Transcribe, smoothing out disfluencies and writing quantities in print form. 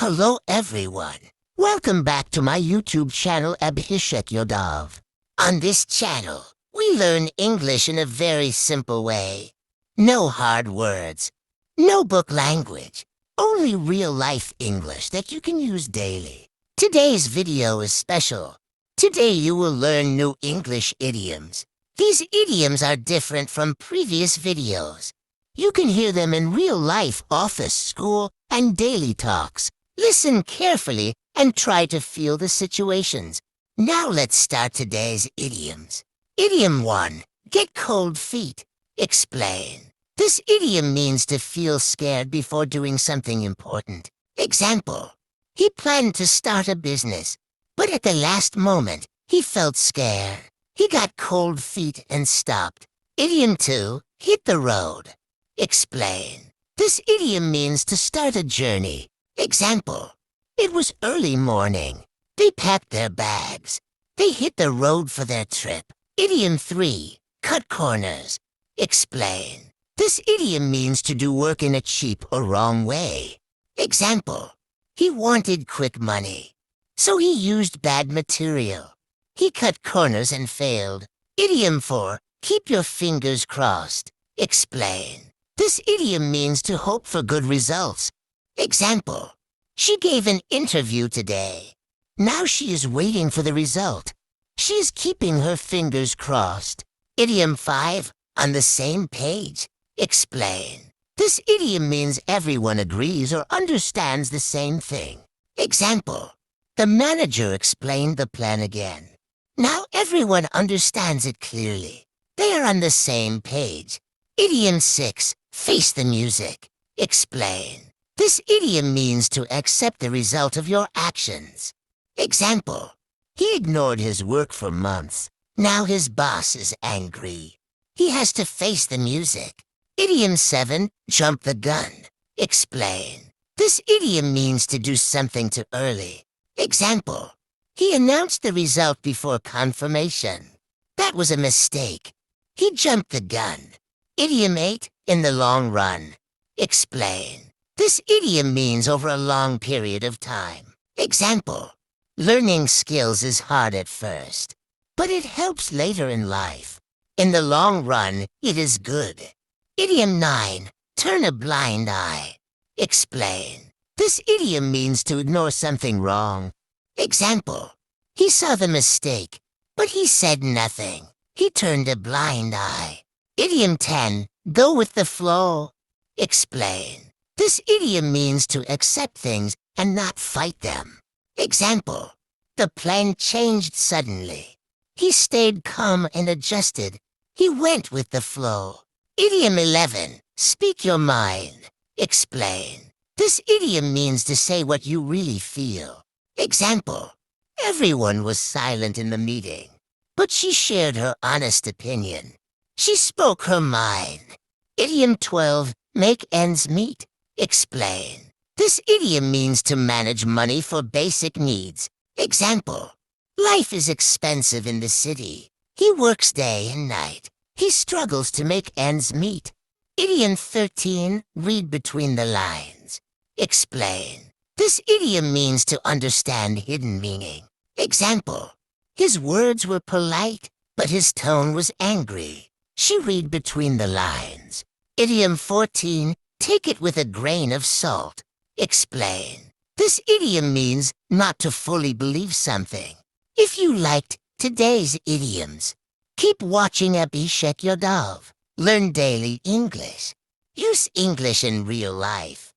Hello everyone. Welcome back to my YouTube channel Abhishek Yadav. On this channel, we learn English in a very simple way. No hard words, no book language, only real-life English that you can use daily. Today's video is special. Today you will learn new English idioms. These idioms are different from previous videos. You can hear them in real-life office, school, and daily talks. Listen carefully and try to feel the situations. Now let's start today's idioms. Idiom 1. Get cold feet. Explain. This idiom means to feel scared before doing something important. Example. He planned to start a business, but at the last moment, he felt scared. He got cold feet and stopped. Idiom 2. Hit the road. Explain. This idiom means to start a journey. Example. It was early morning. They packed their bags. They hit the road for their trip. Idiom 3. Cut corners. Explain. This idiom means to do work in a cheap or wrong way. Example. He wanted quick money, so he used bad material. He cut corners and failed. Idiom 4. Keep your fingers crossed. Explain. This idiom means to hope for good results. Example. She gave an interview today. Now she is waiting for the result. She is keeping her fingers crossed. Idiom 5. On the same page. Explain. This idiom means everyone agrees or understands the same thing. Example. The manager explained the plan again. Now everyone understands it clearly. They are on the same page. Idiom 6. Face the music. Explain. This idiom means to accept the result of your actions. Example. He ignored his work for months. Now his boss is angry. He has to face the music. Idiom 7. Jump the gun. Explain. This idiom means to do something too early. Example. He announced the result before confirmation. That was a mistake. He jumped the gun. Idiom 8. In the long run. Explain. This idiom means over a long period of time. Example. Learning skills is hard at first, but it helps later in life. In the long run, it is good. Idiom 9. Turn a blind eye. Explain. This idiom means to ignore something wrong. Example. He saw the mistake, but he said nothing. He turned a blind eye. Idiom 10. Go with the flow. Explain. This idiom means to accept things and not fight them. Example. The plan changed suddenly. He stayed calm and adjusted. He went with the flow. Idiom 11. Speak your mind. Explain. This idiom means to say what you really feel. Example. Everyone was silent in the meeting, but she shared her honest opinion. She spoke her mind. Idiom 12. Make ends meet. Explain. This idiom means to manage money for basic needs. Example. Life is expensive in the city. He works day and night. He struggles to make ends meet. Idiom 13. Read between the lines. Explain. This idiom means to understand hidden meaning. Example. His words were polite, but his tone was angry. She read between the lines. Idiom 14. Take it with a grain of salt. Explain. This idiom means not to fully believe something. If you liked today's idioms, keep watching Abhishek Yadav. Learn daily English. Use English in real life.